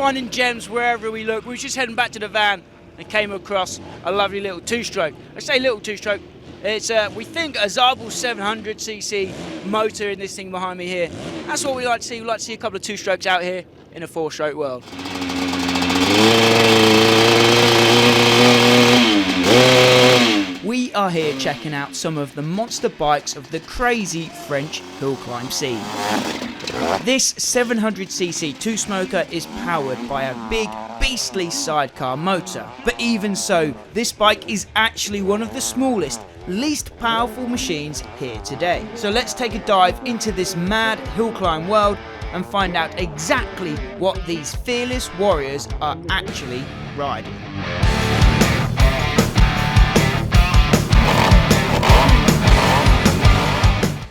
finding gems wherever we look. We were just heading back to the van and came across a lovely little two-stroke. I say little two-stroke, it's we think a Zabel 700cc motor in this thing behind me here. That's what we like to see. We like to see a couple of two-strokes out here in a four-stroke world. We are here checking out some of the monster bikes of the crazy French hill climb scene. This 700cc two-smoker is powered by a big beastly sidecar motor. But even so, this bike is actually one of the smallest, least powerful machines here today. So let's take a dive into this mad hill climb world and find out exactly what these fearless warriors are actually riding.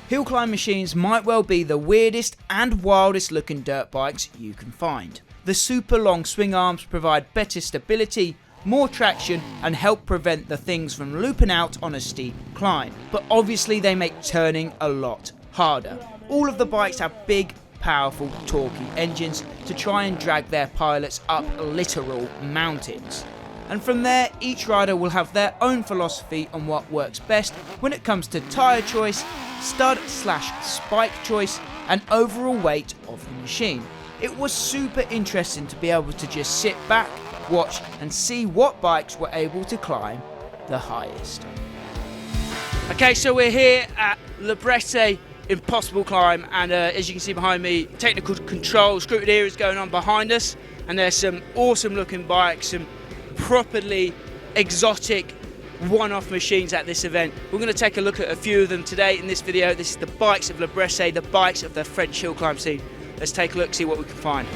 Hill climb machines might well be the weirdest and wildest looking dirt bikes you can find. The super long swing arms provide better stability, more traction and help prevent the things from looping out on a steep climb. But obviously they make turning a lot harder. All of the bikes have big, powerful, torquey engines to try and drag their pilots up literal mountains. And from there, each rider will have their own philosophy on what works best when it comes to tyre choice, stud/spike choice and overall weight of the machine. It was super interesting to be able to just sit back, watch and see what bikes were able to climb the highest. Okay, so we're here at the Bresse impossible climb, and as you can see behind me, technical control scrutineer is going on behind us, and there's some awesome looking bikes, some properly exotic one-off machines at this event. We're going to take a look at a few of them today in this video. This is the bikes of the Bresse, the bikes of the French hill climb scene. Let's take a look, see what we can find.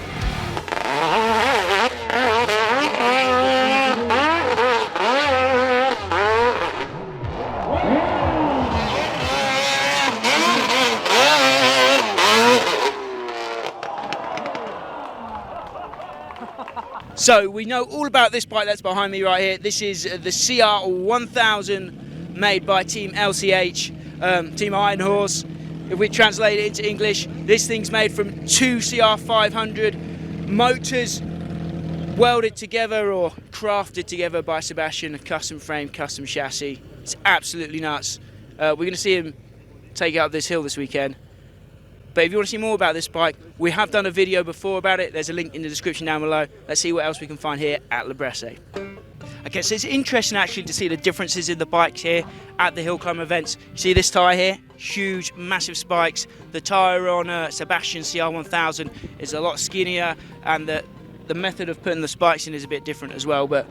So we know all about this bike that's behind me right here. This is the CR1000 made by Team LCH, Team Iron Horse. If we translate it into English, this thing's made from two CR500 motors welded together or crafted together by Sebastian, a custom frame, custom chassis. It's absolutely nuts. We're going to see him take it up this hill this weekend. But if you want to see more about this bike, we have done a video before about it. There's a link in the description down below. Let's see what else we can find here at Le Bresse. Okay, so it's interesting actually to see the differences in the bikes here at the hill climb events. You see this tyre here? Huge, massive spikes. The tyre on Sebastian CR1000 is a lot skinnier, and the method of putting the spikes in is a bit different as well. But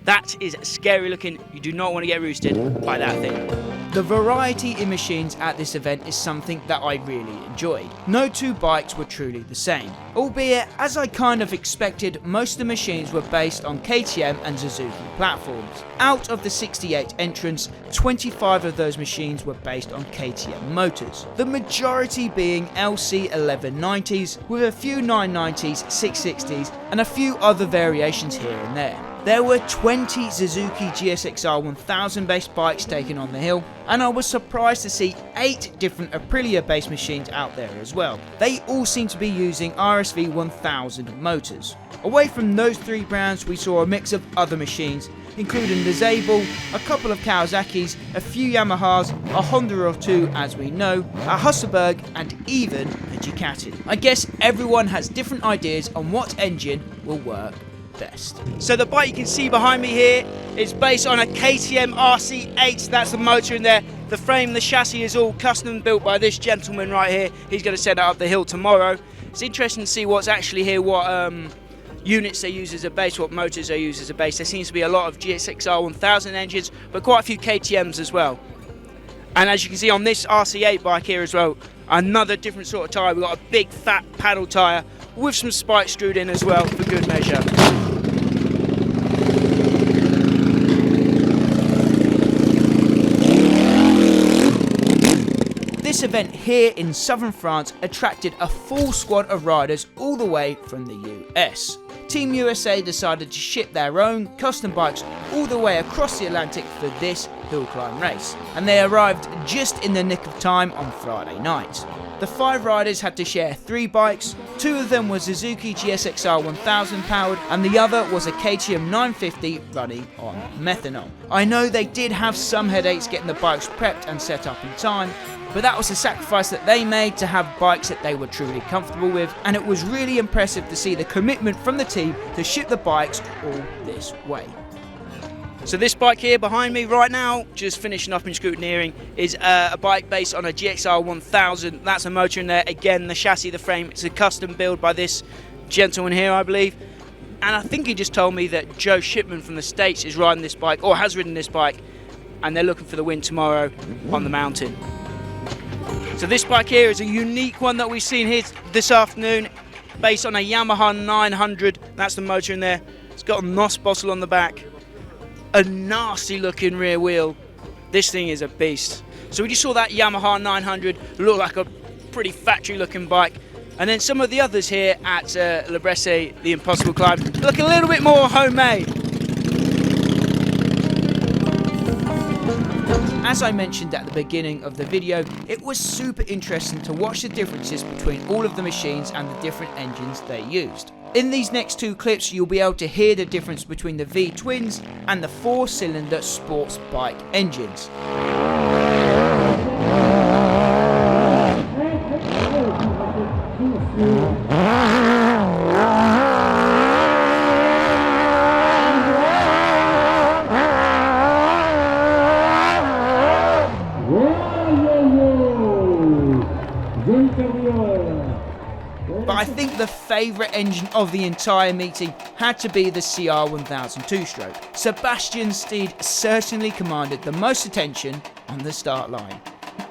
that is scary looking. You do not want to get roosted by that thing. The variety in machines at this event is something that I really enjoyed. No two bikes were truly the same. Albeit, as I kind of expected, most of the machines were based on KTM and Suzuki platforms. Out of the 68 entrants, 25 of those machines were based on KTM motors. The majority being LC 1190s, with a few 990s, 660s and a few other variations here and there. There were 20 Suzuki GSXR 1000 based bikes taken on the hill, and I was surprised to see 8 different Aprilia based machines out there as well. They all seem to be using RSV 1000 motors. Away from those 3 brands, we saw a mix of other machines, including the Zabel, a couple of Kawasaki's, a few Yamahas, a Honda or 2 as we know, a Husselberg and even a Ducati. I guess everyone has different ideas on what engine will work best. So the bike you can see behind me here is based on a KTM RC8. That's the motor in there. The frame, the chassis is all custom built by this gentleman right here. He's going to send it up the hill tomorrow. It's interesting to see what's actually here, what units they use as a base, what motors they use as a base. There seems to be a lot of GSXR 1000 engines, but quite a few KTMs as well. And as you can see on this RC8 bike here as well, another different sort of tyre. We've got a big fat paddle tyre with some spikes screwed in as well for good measure. This event here in southern France attracted a full squad of riders all the way from the US. Team USA decided to ship their own custom bikes all the way across the Atlantic for this hill climb race, and they arrived just in the nick of time on Friday night. The 5 riders had to share 3 bikes, Two of them were Suzuki GSXR 1000 powered, and the other was a KTM 950 running on methanol. I know they did have some headaches getting the bikes prepped and set up in time, but that was a sacrifice that they made to have bikes that they were truly comfortable with, and it was really impressive to see the commitment from the team to ship the bikes all this way. So this bike here behind me right now, just finishing up in scrutineering, is a bike based on a GXR 1000. That's a motor in there. Again, the chassis, the frame, it's a custom build by this gentleman here, I believe. And I think he just told me that Joe Shipman from the States is riding this bike, or has ridden this bike, and they're looking for the win tomorrow on the mountain. So this bike here is a unique one that we've seen here this afternoon, based on a Yamaha 900. That's the motor in there. It's got a NOS bottle on the back. A nasty looking rear wheel. This thing is a beast. So we just saw that Yamaha 900 look like a pretty factory looking bike, and then some of the others here at Bresse, the Impossible Climb, look a little bit more homemade. As I mentioned at the beginning of the video, it was super interesting to watch the differences between all of the machines and the different engines they used. In these next two clips, you'll be able to hear the difference between the V-twins and the 4-cylinder sports bike engines. But I think the favourite engine of the entire meeting had to be the CR1000 two-stroke. Sebastian's steed certainly commanded the most attention on the start line.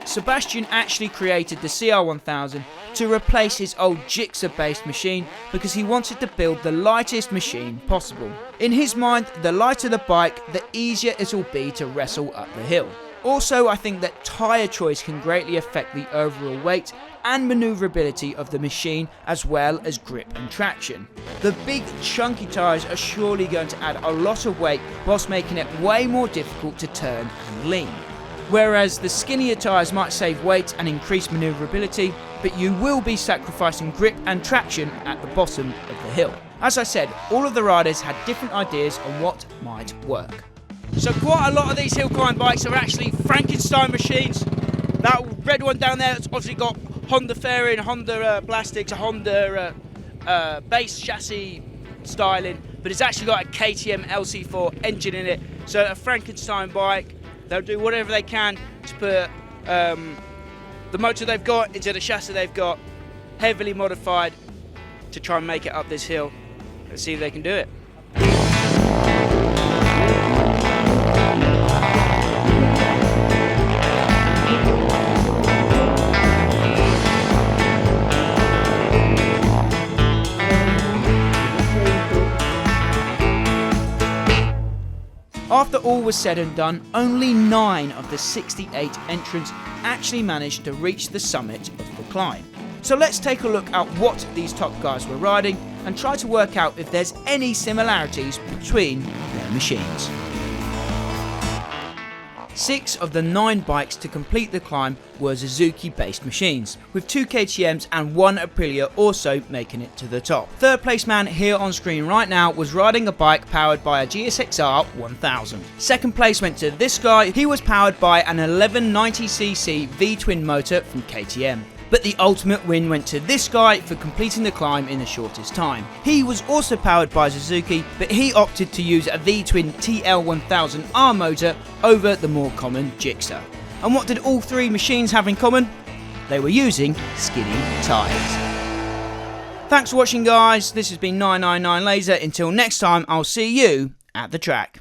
Sebastian actually created the CR1000 to replace his old Gixxer-based machine because he wanted to build the lightest machine possible. In his mind, the lighter the bike, the easier it will be to wrestle up the hill. Also, I think that tyre choice can greatly affect the overall weight and manoeuvrability of the machine, as well as grip and traction. The big chunky tyres are surely going to add a lot of weight whilst making it way more difficult to turn and lean. Whereas the skinnier tyres might save weight and increase manoeuvrability, but you will be sacrificing grip and traction at the bottom of the hill. As I said, all of the riders had different ideas on what might work. So quite a lot of these hill climb bikes are actually Frankenstein machines. That red one down there, it's obviously got Honda fairing, Honda plastics, a Honda base chassis styling, but it's actually got a KTM LC4 engine in it. So a Frankenstein bike, they'll do whatever they can to put the motor they've got into the chassis they've got, heavily modified to try and make it up this hill. Let's see if they can do it. After all was said and done, only 9 of the 68 entrants actually managed to reach the summit of the climb. So let's take a look at what these top guys were riding and try to work out if there's any similarities between their machines. 6 of the 9 bikes to complete the climb were Suzuki-based machines, with 2 KTMs and 1 Aprilia also making it to the top. Third place man here on screen right now was riding a bike powered by a GSXR 1000. Second place went to this guy. He was powered by an 1190cc V-twin motor from KTM. But the ultimate win went to this guy for completing the climb in the shortest time. He was also powered by Suzuki, but he opted to use a V-twin TL1000R motor over the more common Gixxer. And what did all 3 machines have in common? They were using skinny tyres. Thanks for watching guys, this has been 999 Laser. Until next time, I'll see you at the track.